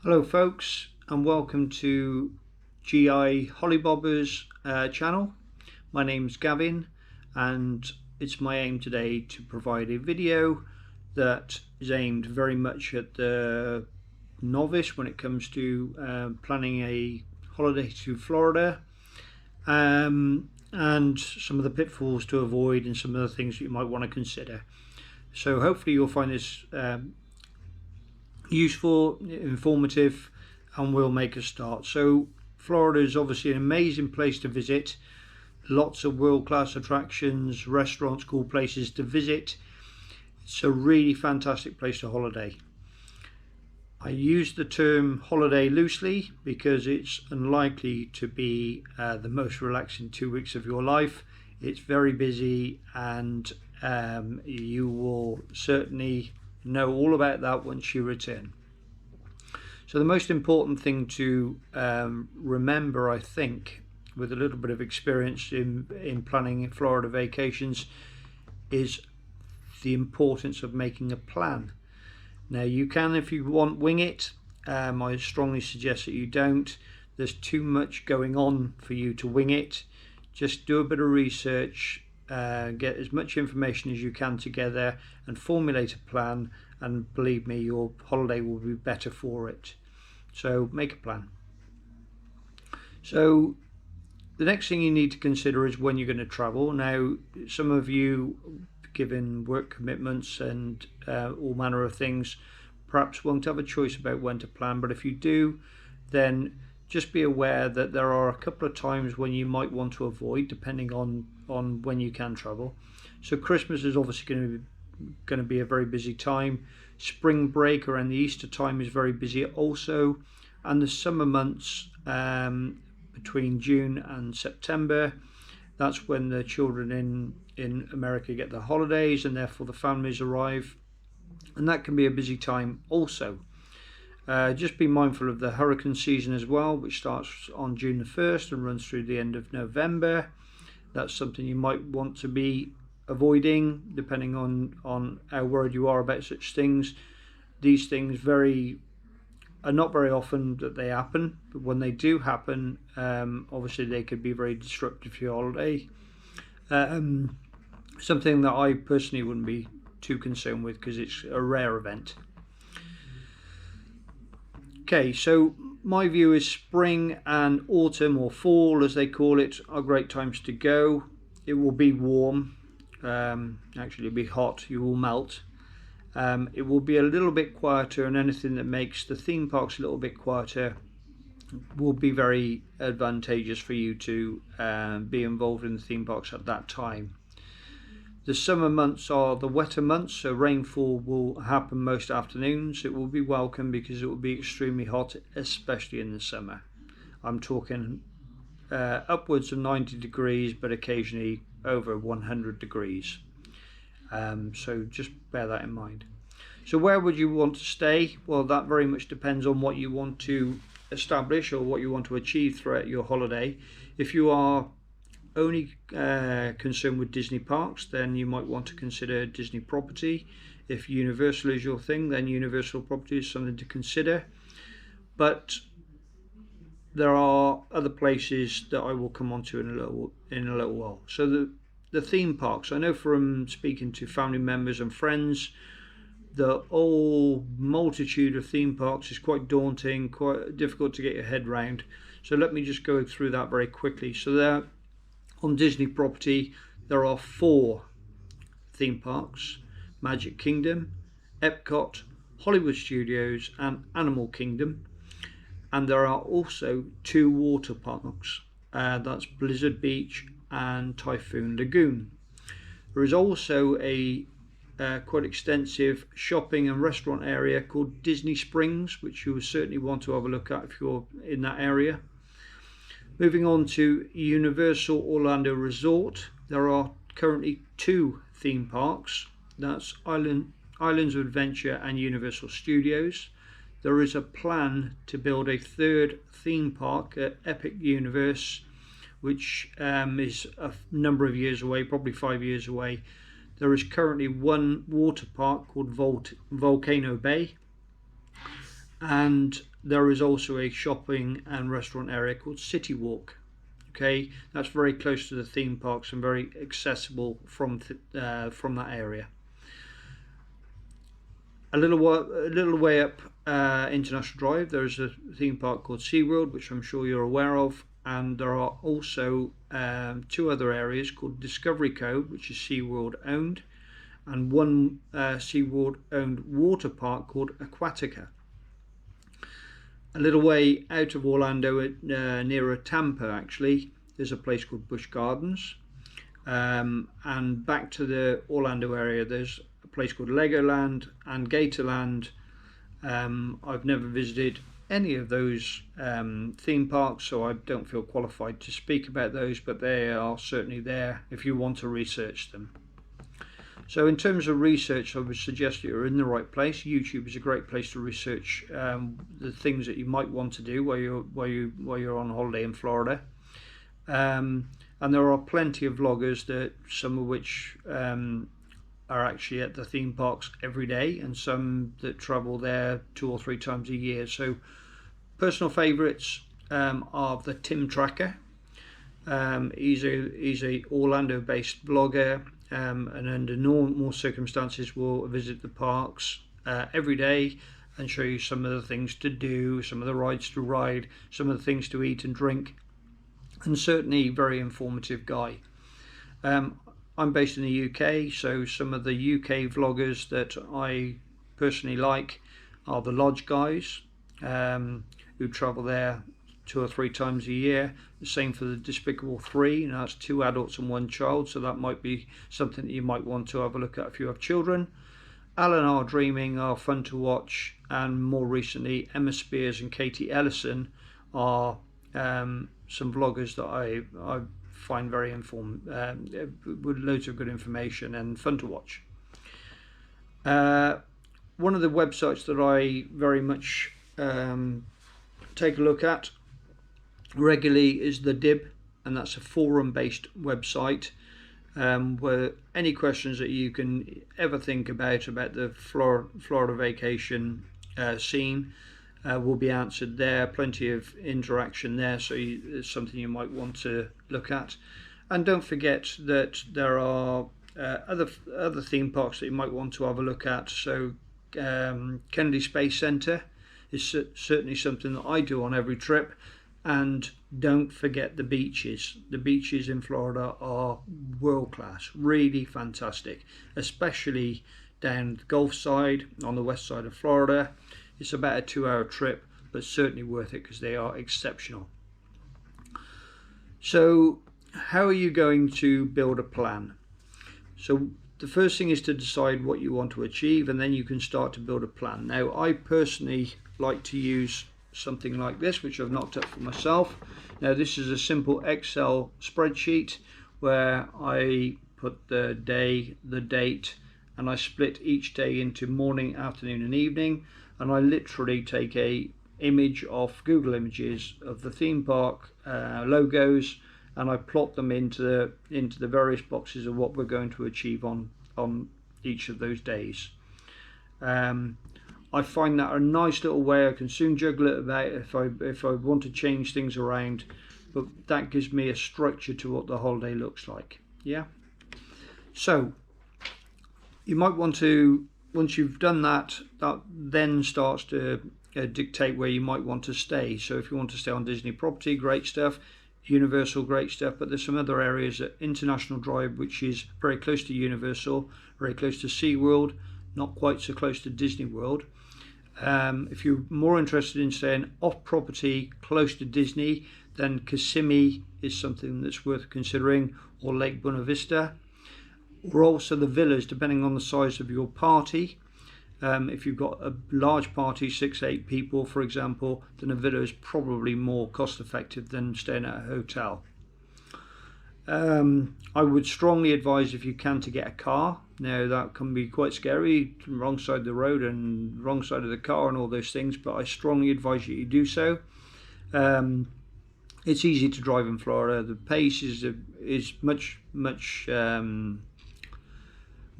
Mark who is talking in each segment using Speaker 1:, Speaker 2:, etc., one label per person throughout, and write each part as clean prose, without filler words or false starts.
Speaker 1: Hello folks, and welcome to GI Hollybobbers channel. My name's Gavin, and it's my aim today to provide a video that is aimed very much at the novice when it comes to planning a holiday to Florida, and some of the pitfalls to avoid and some of the things that you might want to consider. So hopefully you'll find this useful, informative, and we'll make a start. So Florida is obviously an amazing place to visit. Lots of world-class attractions, restaurants, cool places to visit. It's a really fantastic place to holiday. I use the term holiday loosely because it's unlikely to be the most relaxing 2 weeks of your life. It's very busy, and you will certainly know all about that once you return. So the most important thing to remember, I think, with a little bit of experience in planning Florida vacations, is the importance of making a plan. Now you can, if you want, wing it. I strongly suggest that you don't. There's too much going on for you to wing it. Just do a bit of research, get as much information as you can together and formulate a plan, and believe me, your holiday will be better for it. So make a plan. So the next thing you need to consider is when you're going to travel. Now some of you, given work commitments and all manner of things, perhaps won't have a choice about when to plan, but if you do, then just be aware that there are a couple of times when you might want to avoid, depending on when you can travel. So Christmas is obviously going to be a very busy time. Spring break around the Easter time is very busy also, and the summer months between June and September, that's when the children in America get their holidays, and therefore the families arrive, and that can be a busy time also. Just be mindful of the hurricane season as well, which starts on June the 1st and runs through the end of November. That's something you might want to be avoiding, depending on how worried you are about such things. These things are not very often that they happen, but when they do happen, obviously they could be very disruptive to your holiday. Something that I personally wouldn't be too concerned with because it's a rare event. Okay, so my view is spring and autumn, or fall as they call it, are great times to go. It will be warm. Actually it'll be hot, you will melt. It will be a little bit quieter, and anything that makes the theme parks a little bit quieter will be very advantageous for you to be involved in the theme parks at that time. The summer months are the wetter months, so rainfall will happen most afternoons. It will be welcome because it will be extremely hot, especially in the summer. I'm talking upwards of 90 degrees, but occasionally over 100 degrees. So just bear that in mind. So where would you want to stay? Well, that very much depends on what you want to establish or what you want to achieve throughout your holiday. If you are only concerned with Disney parks, then you might want to consider Disney property. If Universal is your thing, then Universal property is something to consider. But there are other places that I will come on to in a little while. So the theme parks, I know from speaking to family members and friends, the whole multitude of theme parks is quite daunting, quite difficult to get your head round. So let me just go through that very quickly. So there, on Disney property, there are 4 theme parks: Magic Kingdom, Epcot, Hollywood Studios, and Animal Kingdom. And there are also 2 water parks, that's Blizzard Beach and Typhoon Lagoon. There is also a quite extensive shopping and restaurant area called Disney Springs, which you will certainly want to have a look at if you're in that area. Moving on to Universal Orlando Resort, there are currently 2 theme parks, that's Islands of Adventure and Universal Studios. There is a plan to build a 3rd theme park at Epic Universe, which is a number of years away, probably 5 years away. There is currently 1 water park called Volcano Bay, and there is also a shopping and restaurant area called City Walk. Okay, that's very close to the theme parks and very accessible from that area. A little way up International Drive, there's a theme park called SeaWorld, which I'm sure you're aware of, and there are also two other areas called Discovery Cove, which is SeaWorld owned, and one SeaWorld owned water park called Aquatica. A little way out of Orlando, nearer Tampa actually, there's a place called Busch Gardens, and back to the Orlando area there's a place called Legoland and Gatorland. I've never visited any of those theme parks, so I don't feel qualified to speak about those, but they are certainly there if you want to research them. So in terms of research, I would suggest you're in the right place. YouTube is a great place to research the things that you might want to do while you're on holiday in Florida. And there are plenty of vloggers, that some of which are actually at the theme parks every day, and some that travel there 2 or 3 times a year. So personal favourites are the Tim Tracker. He's a Orlando based blogger, and under normal circumstances will visit the parks every day and show you some of the things to do, some of the rides to ride, some of the things to eat and drink, and certainly very informative guy. I'm based in the UK, so some of the UK vloggers that I personally like are the Lodge guys, who travel there 2 or 3 times a year. The same for the Despicable 3. Now that's 2 adults and 1 child, so that might be something that you might want to have a look at if you have children. Alan R Dreaming are fun to watch, and more recently Emma Spears and Katie Ellison are some vloggers that I find very informed, with loads of good information and fun to watch. One of the websites that I very much take a look at regularly is the Dib, and that's a forum based website where any questions that you can ever think about the Florida vacation scene will be answered there. Plenty of interaction there, so it's something you might want to look at. And don't forget that there are other theme parks that you might want to have a look at. So Kennedy Space Center is certainly something that I do on every trip. And don't forget the beaches. The beaches in Florida are world class, really fantastic, especially down the Gulf side on the west side of Florida. It's about a 2-hour trip, but certainly worth it because they are exceptional. So how are you going to build a plan? So the first thing is to decide what you want to achieve, and then you can start to build a plan. Now, I personally like to use something like this, which I've knocked up for myself. Now, this is a simple Excel spreadsheet where I put the day, the date, and I split each day into morning, afternoon and evening, and I literally take a image of Google Images of the theme park logos, and I plot them into the various boxes of what we're going to achieve on each of those days. I find that a nice little way. I can soon juggle it about if I want to change things around, but that gives me a structure to what the holiday looks like. Yeah. So you might want to, once you've done that, that then starts to dictate where you might want to stay. So if you want to stay on Disney property, great stuff. Universal, great stuff. But there's some other areas at International Drive, which is very close to Universal, very close to SeaWorld, not quite so close to Disney World. If you're more interested in staying off property close to Disney, then Kissimmee is something that's worth considering, or Lake Buena Vista, or also the villas, depending on the size of your party. If you've got a large party, 6-8 people for example, then a villa is probably more cost effective than staying at a hotel. I would strongly advise, if you can, to get a car. Now that can be quite scary, wrong side of the road and wrong side of the car and all those things, but I strongly advise you do so. It's easy to drive in Florida. The pace is much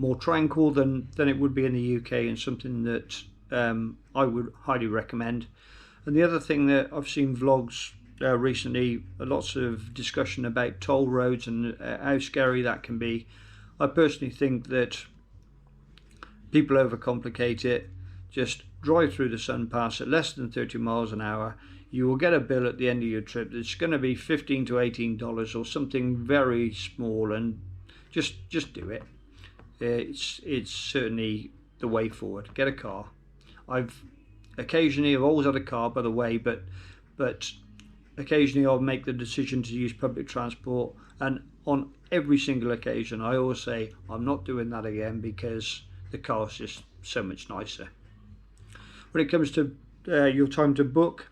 Speaker 1: more tranquil than it would be in the UK, and something that I would highly recommend. And the other thing that I've seen vlogs recently, lots of discussion about toll roads and how scary that can be. I personally think that people overcomplicate it. Just drive through the Sun Pass at less than 30 miles an hour. You will get a bill at the end of your trip that's going to be $15 to $18 or something very small, and just do it. It's certainly the way forward. Get a car. I've always had a car, by the way, but occasionally I'll make the decision to use public transport, and on every single occasion I always say I'm not doing that again because the car's just so much nicer. When it comes to your time to book,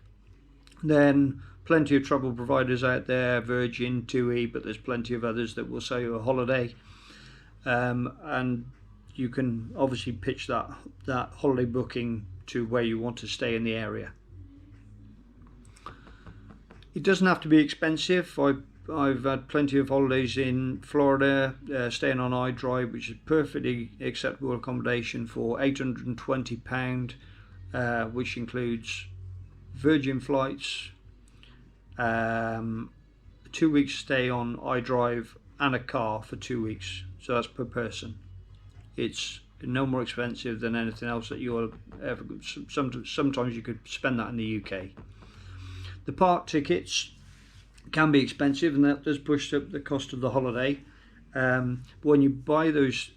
Speaker 1: then plenty of travel providers out there, Virgin, TUI, but there's plenty of others that will sell you a holiday, and you can obviously pitch that holiday booking to where you want to stay in the area. It doesn't have to be expensive. I've had plenty of holidays in Florida, staying on iDrive, which is perfectly acceptable accommodation for £820, which includes Virgin flights, 2 weeks stay on iDrive, and a car for 2 weeks. So that's per person. It's no more expensive than anything else that you'll ever. Sometimes you could spend that in the UK. The park tickets can be expensive, and that does push up the cost of the holiday. But when you buy those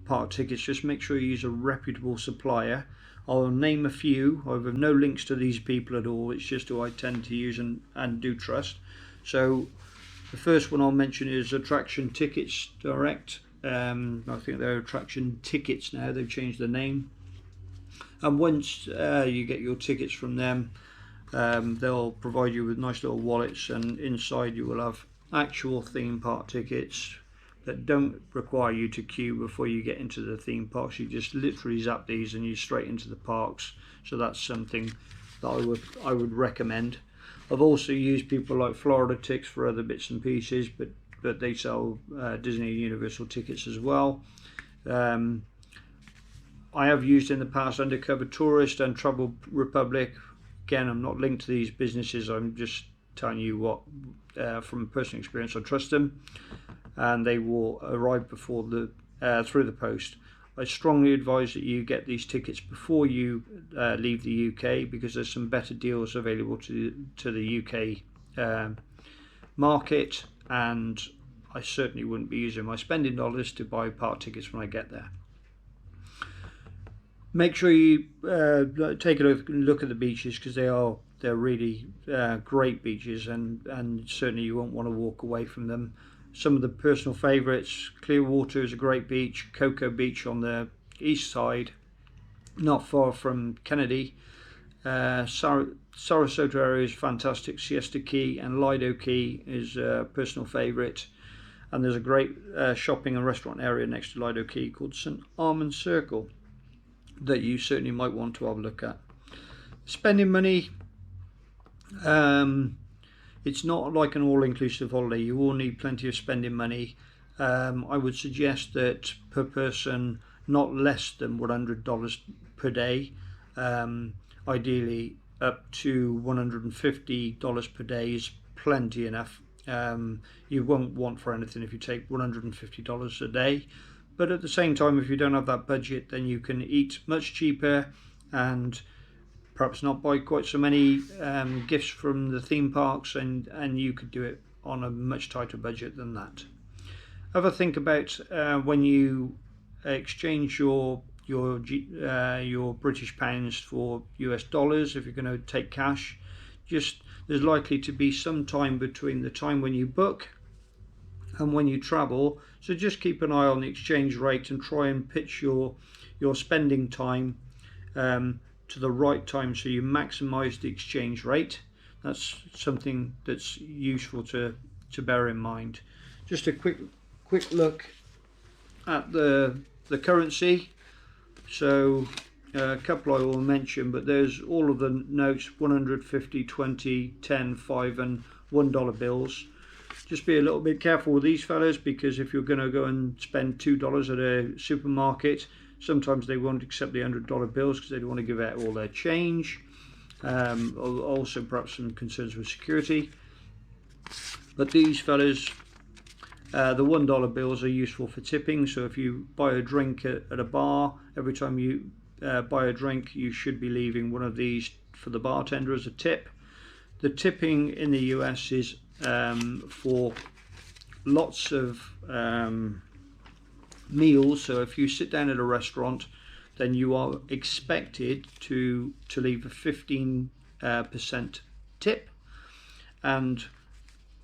Speaker 1: park tickets, just make sure you use a reputable supplier. I'll name a few. I have no links to these people at all. It's just who I tend to use and do trust. So the first one I'll mention is Attraction Tickets Direct. I think they're Attraction Tickets now. They've changed the name. And once you get your tickets from them, they'll provide you with nice little wallets, and inside you will have actual theme park tickets that don't require you to queue before you get into the theme parks. You just literally zap these and you're straight into the parks. So that's something that I would recommend. I've also used people like Florida Tix for other bits and pieces, but they sell Disney and Universal tickets as well. I have used in the past Undercover Tourist and Travel Republic. Again, I'm not linked to these businesses. I'm just telling you what, from personal experience, I trust them, and they will arrive before through the post. I strongly advise that you get these tickets before you leave the UK, because there's some better deals available to the UK market, and I certainly wouldn't be using my spending dollars to buy park tickets when I get there. Make sure you take a look at the beaches, because they're really great beaches, and certainly you won't want to walk away from them. Some of the personal favourites: Clearwater is a great beach, Cocoa Beach on the east side, not far from Kennedy. Sarasota area is fantastic. Siesta Key and Lido Key is a personal favourite, and there's a great shopping and restaurant area next to Lido Key called St Armand Circle that you certainly might want to have a look at. Spending money, it's not like an all-inclusive holiday. You will need plenty of spending money. I would suggest that per person, not less than $100 per day. Ideally, up to $150 per day is plenty enough. You won't want for anything if you take $150 a day. But at the same time, if you don't have that budget, then you can eat much cheaper and perhaps not buy quite so many gifts from the theme parks, and you could do it on a much tighter budget than that. Have a think about when you exchange your British pounds for US dollars. If you're going to take cash, there's likely to be some time between the time when you book and when you travel, so just keep an eye on the exchange rate and try and pitch your spending time to the right time, so you maximize the exchange rate. That's something that's useful to bear in mind. Just a quick look at the currency. So a couple I will mention, but there's all of the notes: 100, 50, 20, 10, 5 and $1 bills. Just be a little bit careful with these fellas, because if you're going to go and spend $2 at a supermarket, Sometimes they won't accept the $100 bills because they don't want to give out all their change. Also perhaps some concerns with security. But these fellas, the $1 bills are useful for tipping. So if you buy a drink at a bar, every time you buy a drink, you should be leaving one of these for the bartender as a tip. The tipping in the US is for lots of meals. So if you sit down at a restaurant, then you are expected to leave a 15% tip. And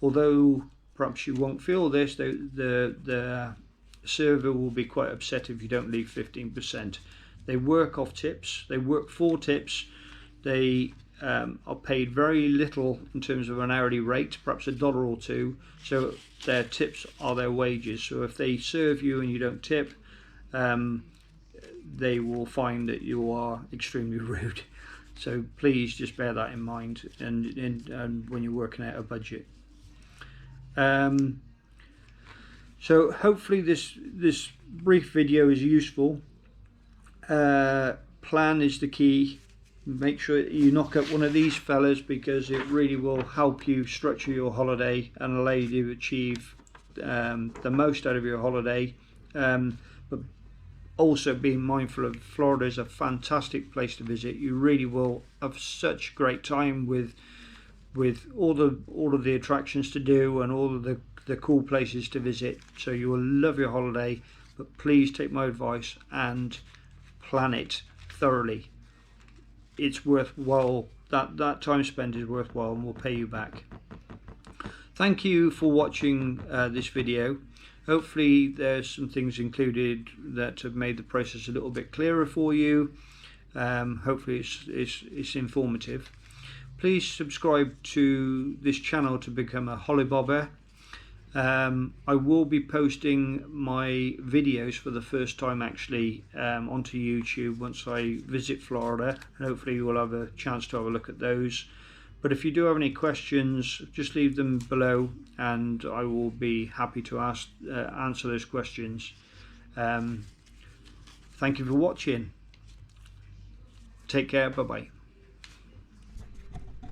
Speaker 1: although perhaps you won't feel this, the server will be quite upset if you don't leave 15%. They work off tips, they work for tips, they are paid very little in terms of an hourly rate, perhaps $1 or $2, so their tips are their wages. So if they serve you and you don't tip, they will find that you are extremely rude. So please just bear that in mind and when you're working out a budget. So hopefully this brief video is useful. Plan is the key. Make sure you knock up one of these fellas, because it really will help you structure your holiday and allow you to achieve the most out of your holiday. But also being mindful of Florida is a fantastic place to visit. You really will have such great time with all of the attractions to do and all of the cool places to visit. So you will love your holiday, but please take my advice and plan it thoroughly. It's worthwhile. That time spent is worthwhile and will pay you back. Thank you for watching this video. Hopefully there's some things included that have made the process a little bit clearer for you. Hopefully it's informative. Please subscribe to this channel to become a Hollybobber. I will be posting my videos for the first time actually onto YouTube once I visit Florida, and hopefully you will have a chance to have a look at those. But if you do have any questions, just leave them below and I will be happy to answer those questions. Thank you for watching. Take care. Bye bye.